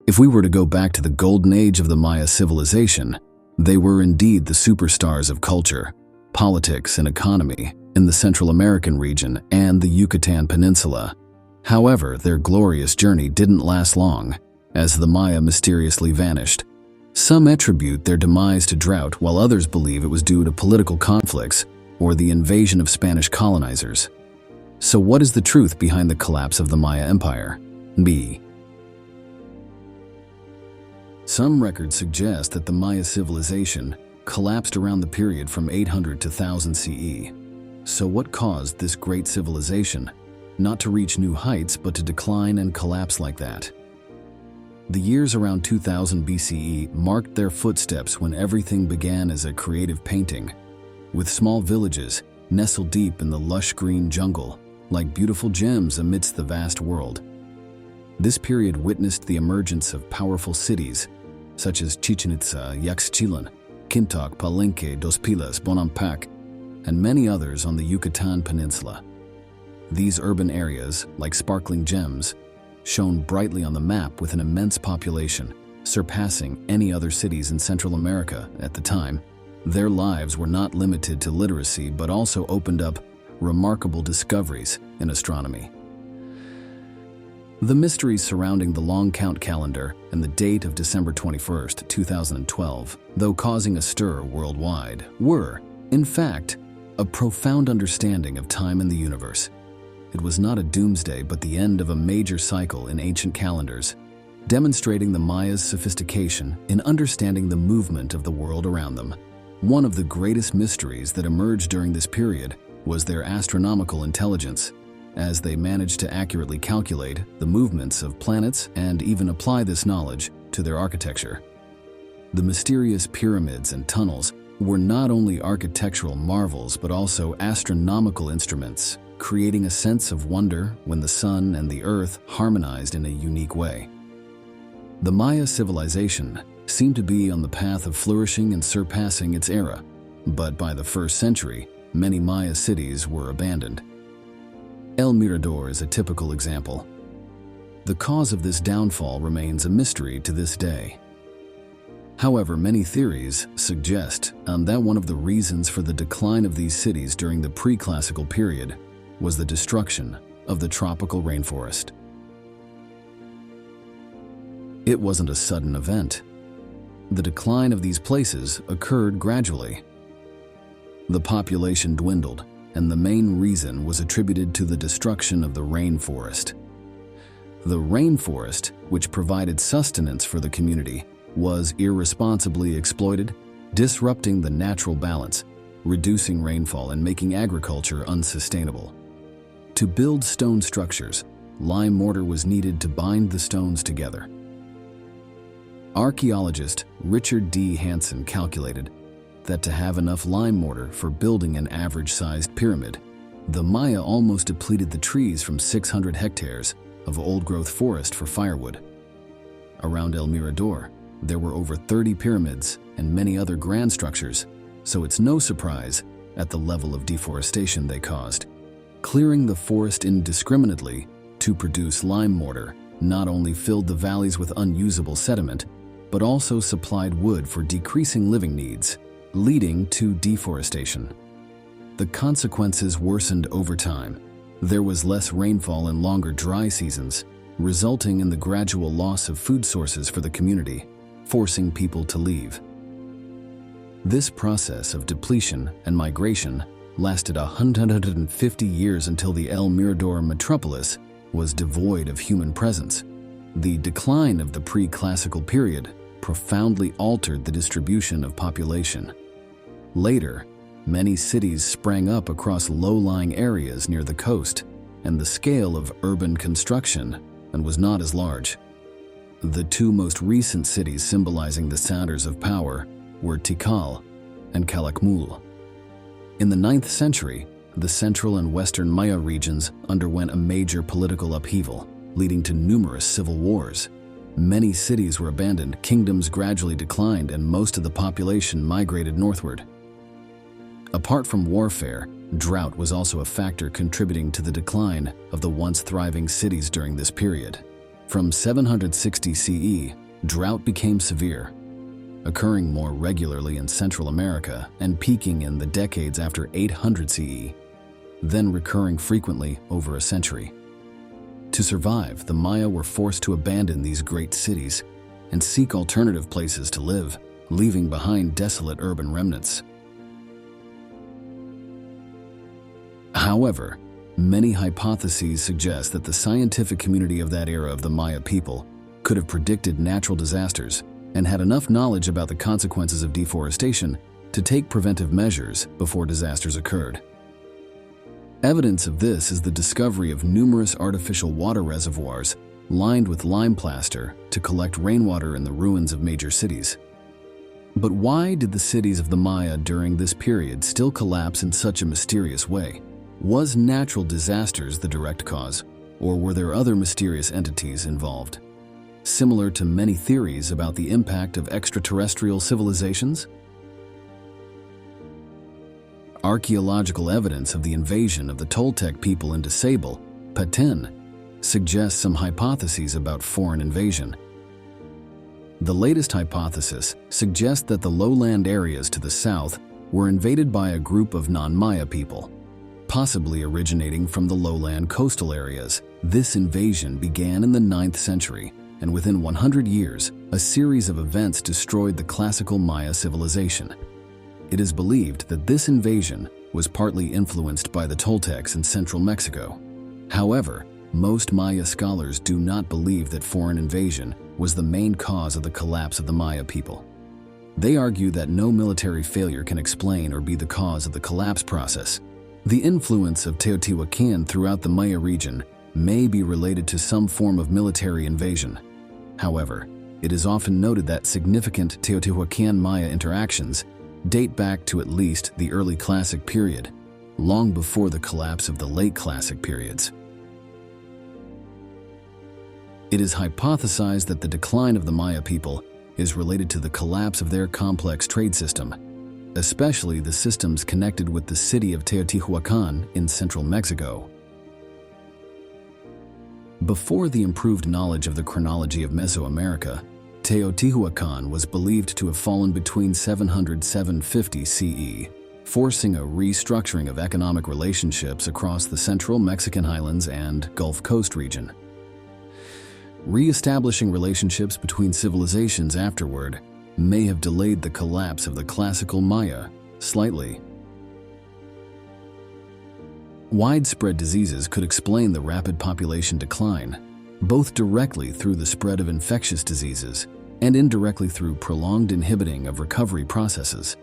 If we were to go back to the golden age of the Maya civilization, they were indeed the superstars of culture, politics, and economy in the Central American region and the Yucatan Peninsula. However, their glorious journey didn't last long, as the Maya mysteriously vanished. Some attribute their demise to drought, while others believe it was due to political conflicts or the invasion of Spanish colonizers. So what is the truth behind the collapse of the Maya Empire? B. Some records suggest that the Maya civilization collapsed around the period from 800 to 1000 CE. So what caused this great civilization not to reach new heights but to decline and collapse like that? The years around 2000 BCE marked their footsteps when everything began as a creative painting, with small villages nestled deep in the lush green jungle, like beautiful gems amidst the vast world. This period witnessed the emergence of powerful cities such as Chichen Itza, Yaxchilan, Quintoc, Palenque, Dos Pilas, Bonampak, and many others on the Yucatan Peninsula. These urban areas, like sparkling gems, shone brightly on the map with an immense population, surpassing any other cities in Central America at the time. Their lives were not limited to literacy but also opened up remarkable discoveries in astronomy. The mysteries surrounding the long count calendar and the date of December 21st, 2012, though causing a stir worldwide, were, in fact, a profound understanding of time in the universe. It was not a doomsday but the end of a major cycle in ancient calendars, demonstrating the Mayas' sophistication in understanding the movement of the world around them. One of the greatest mysteries that emerged during this period was their astronomical intelligence, as they managed to accurately calculate the movements of planets and even apply this knowledge to their architecture. The mysterious pyramids and tunnels were not only architectural marvels but also astronomical instruments, creating a sense of wonder when the sun and the earth harmonized in a unique way. The Maya civilization seemed to be on the path of flourishing and surpassing its era, but by the 1st century, many Maya cities were abandoned. El Mirador is a typical example. The cause of this downfall remains a mystery to this day. However, many theories suggest that one of the reasons for the decline of these cities during the pre-classical period was the destruction of the tropical rainforest. It wasn't a sudden event. The decline of these places occurred gradually. The population dwindled, and the main reason was attributed to the destruction of the rainforest. The rainforest, which provided sustenance for the community, was irresponsibly exploited, disrupting the natural balance, reducing rainfall and making agriculture unsustainable. To build stone structures, lime mortar was needed to bind the stones together. Archaeologist Richard D. Hansen calculated that to have enough lime mortar for building an average-sized pyramid, the Maya almost depleted the trees from 600 hectares of old-growth forest for firewood. Around El Mirador, there were over 30 pyramids and many other grand structures, so it's no surprise at the level of deforestation they caused. Clearing the forest indiscriminately to produce lime mortar not only filled the valleys with unusable sediment, but also supplied wood for decreasing living needs, leading to deforestation. The consequences worsened over time. There was less rainfall and longer dry seasons, resulting in the gradual loss of food sources for the community, forcing people to leave. This process of depletion and migration lasted 150 years until the El Mirador metropolis was devoid of human presence. The decline of the pre-classical period profoundly altered the distribution of population. Later, many cities sprang up across low-lying areas near the coast, and the scale of urban construction was not as large. The two most recent cities symbolizing the centers of power were Tikal and Calakmul. In the 9th century, the central and western Maya regions underwent a major political upheaval, leading to numerous civil wars. Many cities were abandoned, kingdoms gradually declined, and most of the population migrated northward. Apart from warfare, drought was also a factor contributing to the decline of the once thriving cities during this period. From 760 CE, drought became severe, occurring more regularly in Central America and peaking in the decades after 800 CE, then recurring frequently over a century. To survive, the Maya were forced to abandon these great cities and seek alternative places to live, leaving behind desolate urban remnants. However, many hypotheses suggest that the scientific community of that era of the Maya people could have predicted natural disasters and had enough knowledge about the consequences of deforestation to take preventive measures before disasters occurred. Evidence of this is the discovery of numerous artificial water reservoirs lined with lime plaster to collect rainwater in the ruins of major cities. But why did the cities of the Maya during this period still collapse in such a mysterious way? Was natural disasters the direct cause, or were there other mysterious entities involved? Similar to many theories about the impact of extraterrestrial civilizations? Archaeological evidence of the invasion of the Toltec people into Sable, Petén, suggests some hypotheses about foreign invasion. The latest hypothesis suggests that the lowland areas to the south were invaded by a group of non-Maya people, possibly originating from the lowland coastal areas. This invasion began in the 9th century, and within 100 years, a series of events destroyed the classical Maya civilization. It is believed that this invasion was partly influenced by the Toltecs in central Mexico. However, most Maya scholars do not believe that foreign invasion was the main cause of the collapse of the Maya people. They argue that no military failure can explain or be the cause of the collapse process. The influence of Teotihuacan throughout the Maya region may be related to some form of military invasion. However, it is often noted that significant Teotihuacan-Maya interactions date back to at least the early Classic period, long before the collapse of the late Classic periods. It is hypothesized that the decline of the Maya people is related to the collapse of their complex trade system, especially the systems connected with the city of Teotihuacan in central Mexico. Before the improved knowledge of the chronology of Mesoamerica, Teotihuacan was believed to have fallen between 700–750 CE, forcing a restructuring of economic relationships across the central Mexican highlands and Gulf Coast region. Re-establishing relationships between civilizations afterward may have delayed the collapse of the classical Maya slightly. Widespread diseases could explain the rapid population decline, both directly through the spread of infectious diseases and indirectly through prolonged inhibiting of recovery processes.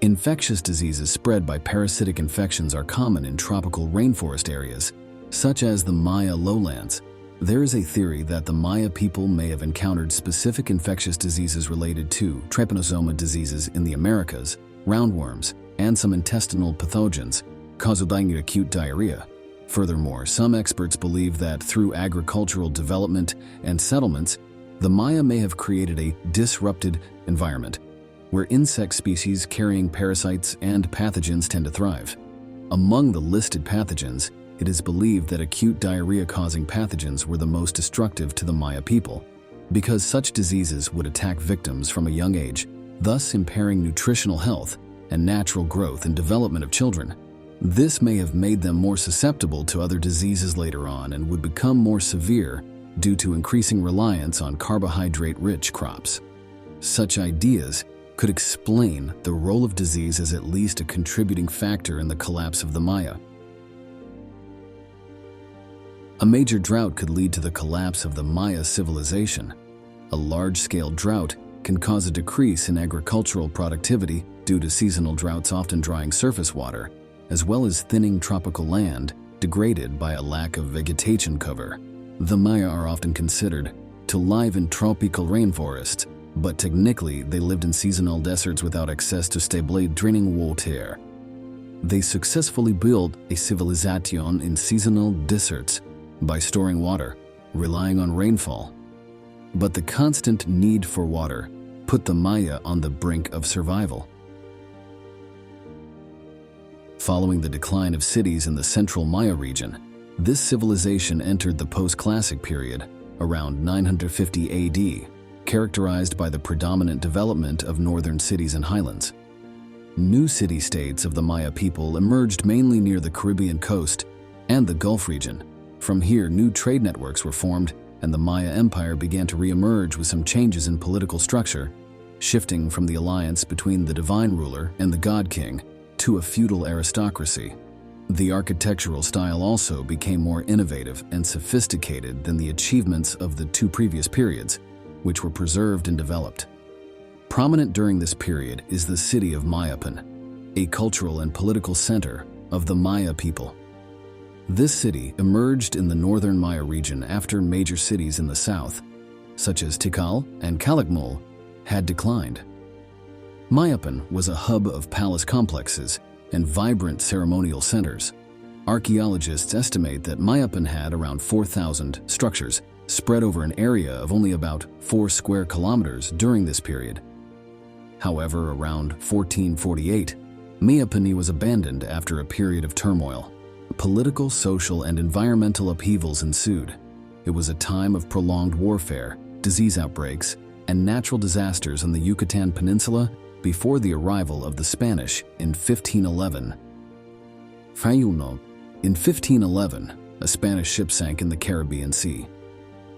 Infectious diseases spread by parasitic infections are common in tropical rainforest areas, such as the Maya lowlands. There is a theory that the Maya people may have encountered specific infectious diseases related to trypanosoma diseases in the Americas, roundworms, and some intestinal pathogens, causing acute diarrhea. Furthermore, some experts believe that through agricultural development and settlements, the Maya may have created a disrupted environment where insect species carrying parasites and pathogens tend to thrive. Among the listed pathogens, it is believed that acute diarrhea-causing pathogens were the most destructive to the Maya people, because such diseases would attack victims from a young age, thus impairing nutritional health and natural growth and development of children. This may have made them more susceptible to other diseases later on and would become more severe due to increasing reliance on carbohydrate-rich crops. Such ideas could explain the role of disease as at least a contributing factor in the collapse of the Maya. A major drought could lead to the collapse of the Maya civilization. A large-scale drought can cause a decrease in agricultural productivity due to seasonal droughts often drying surface water, as well as thinning tropical land degraded by a lack of vegetation cover. The Maya are often considered to live in tropical rainforests, but technically they lived in seasonal deserts without access to stable drinking water. They successfully built a civilization in seasonal deserts by storing water, relying on rainfall. But the constant need for water put the Maya on the brink of survival. Following the decline of cities in the central Maya region, this civilization entered the post-Classic period, around 950 AD, characterized by the predominant development of northern cities and highlands. New city-states of the Maya people emerged mainly near the Caribbean coast and the Gulf region. From here, new trade networks were formed, and the Maya Empire began to re-emerge with some changes in political structure, shifting from the alliance between the divine ruler and the god king to a feudal aristocracy. The architectural style also became more innovative and sophisticated than the achievements of the two previous periods, which were preserved and developed. Prominent during this period is the city of Mayapan, a cultural and political center of the Maya people. This city emerged in the northern Maya region after major cities in the south, such as Tikal and Calakmul, had declined. Mayapan was a hub of palace complexes and vibrant ceremonial centers. Archaeologists estimate that Mayapan had around 4,000 structures spread over an area of only about 4 square kilometers during this period. However, around 1448, Mayapani was abandoned after a period of turmoil. Political, social, and environmental upheavals ensued. It was a time of prolonged warfare, disease outbreaks, and natural disasters on the Yucatan Peninsula before the arrival of the Spanish in 1511. In 1511, a Spanish ship sank in the Caribbean Sea,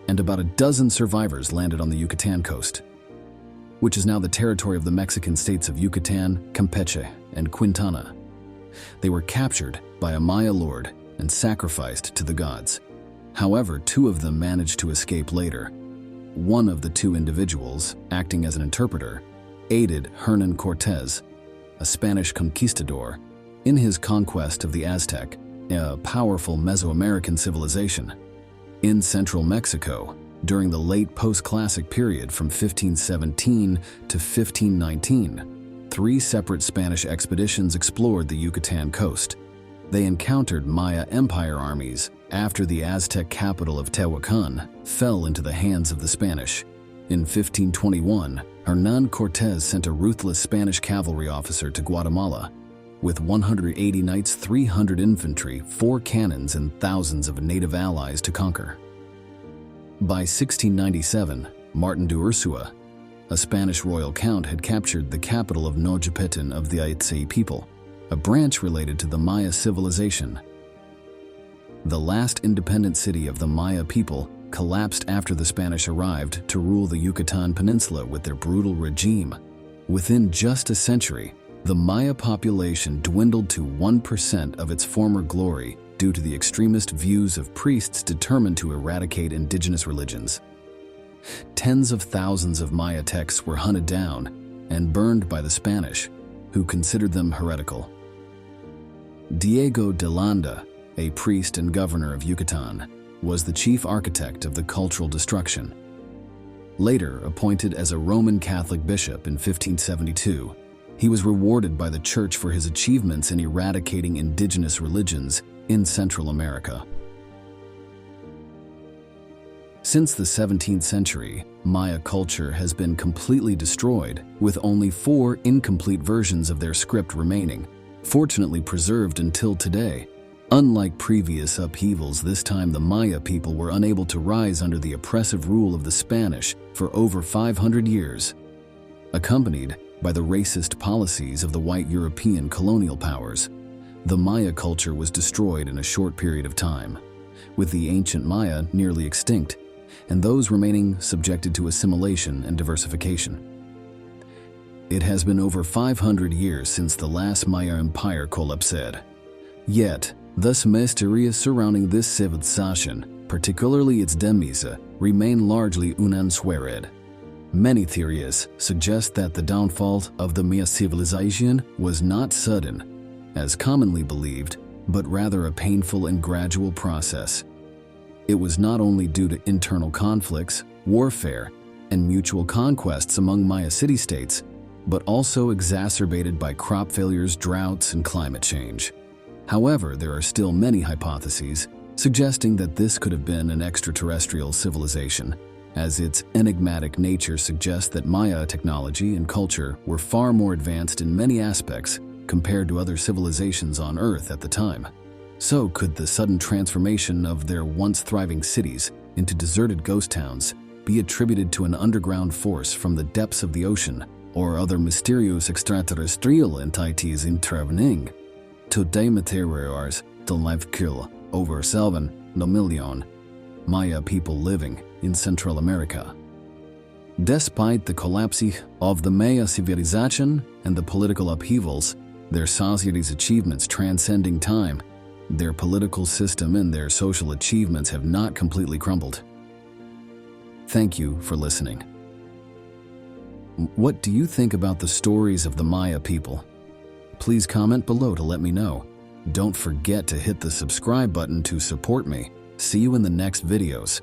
and about a dozen survivors landed on the Yucatan coast, which is now the territory of the Mexican states of Yucatan, Campeche, and Quintana. They were captured by a Maya lord and sacrificed to the gods. However, 2 of them managed to escape later. One of the 2 individuals, acting as an interpreter, aided Hernan Cortés, a Spanish conquistador, in his conquest of the Aztec, a powerful Mesoamerican civilization. In central Mexico, during the late post-classic period from 1517 to 1519, 3 separate Spanish expeditions explored the Yucatan coast. They encountered Maya Empire armies after the Aztec capital of Tehuacan fell into the hands of the Spanish. In 1521, Hernan Cortés sent a ruthless Spanish cavalry officer to Guatemala with 180 knights, 300 infantry, 4 cannons, and thousands of native allies to conquer. By 1697, Martin de Ursua, a Spanish royal count, had captured the capital of Nojapetan of the Aitsei people, a branch related to the Maya civilization. The last independent city of the Maya people collapsed after the Spanish arrived to rule the Yucatan Peninsula with their brutal regime. Within just a century, the Maya population dwindled to 1% of its former glory due to the extremist views of priests determined to eradicate indigenous religions. Tens of thousands of Maya texts were hunted down and burned by the Spanish, who considered them heretical. Diego de Landa, a priest and governor of Yucatan, was the chief architect of the cultural destruction. Later appointed as a Roman Catholic bishop in 1572, he was rewarded by the Church for his achievements in eradicating indigenous religions in Central America. Since the 17th century, Maya culture has been completely destroyed, with only 4 incomplete versions of their script remaining, fortunately preserved until today. Unlike previous upheavals, this time the Maya people were unable to rise under the oppressive rule of the Spanish for over 500 years. Accompanied by the racist policies of the white European colonial powers, the Maya culture was destroyed in a short period of time, with the ancient Maya nearly extinct, and those remaining subjected to assimilation and diversification. It has been over 500 years since the last Maya empire collapsed. Yet, the mysteries surrounding this civilization, particularly its demise, remain largely unanswered. Many theories suggest that the downfall of the Maya civilization was not sudden, as commonly believed, but rather a painful and gradual process. It was not only due to internal conflicts, warfare, and mutual conquests among Maya city-states, but also exacerbated by crop failures, droughts, and climate change. However, there are still many hypotheses suggesting that this could have been an extraterrestrial civilization, as its enigmatic nature suggests that Maya technology and culture were far more advanced in many aspects compared to other civilizations on Earth at the time. So could the sudden transformation of their once thriving cities into deserted ghost towns be attributed to an underground force from the depths of the ocean or other mysterious extraterrestrial entities intervening? Today meteors to life kill over 7 million Maya people living in Central America. Despite the collapse of the Maya civilization and the political upheavals, their society's achievements transcending time, their political system and their social achievements have not completely crumbled. Thank you for listening. What do you think about the stories of the Maya people? Please comment below to let me know. Don't forget to hit the subscribe button to support me. See you in the next videos.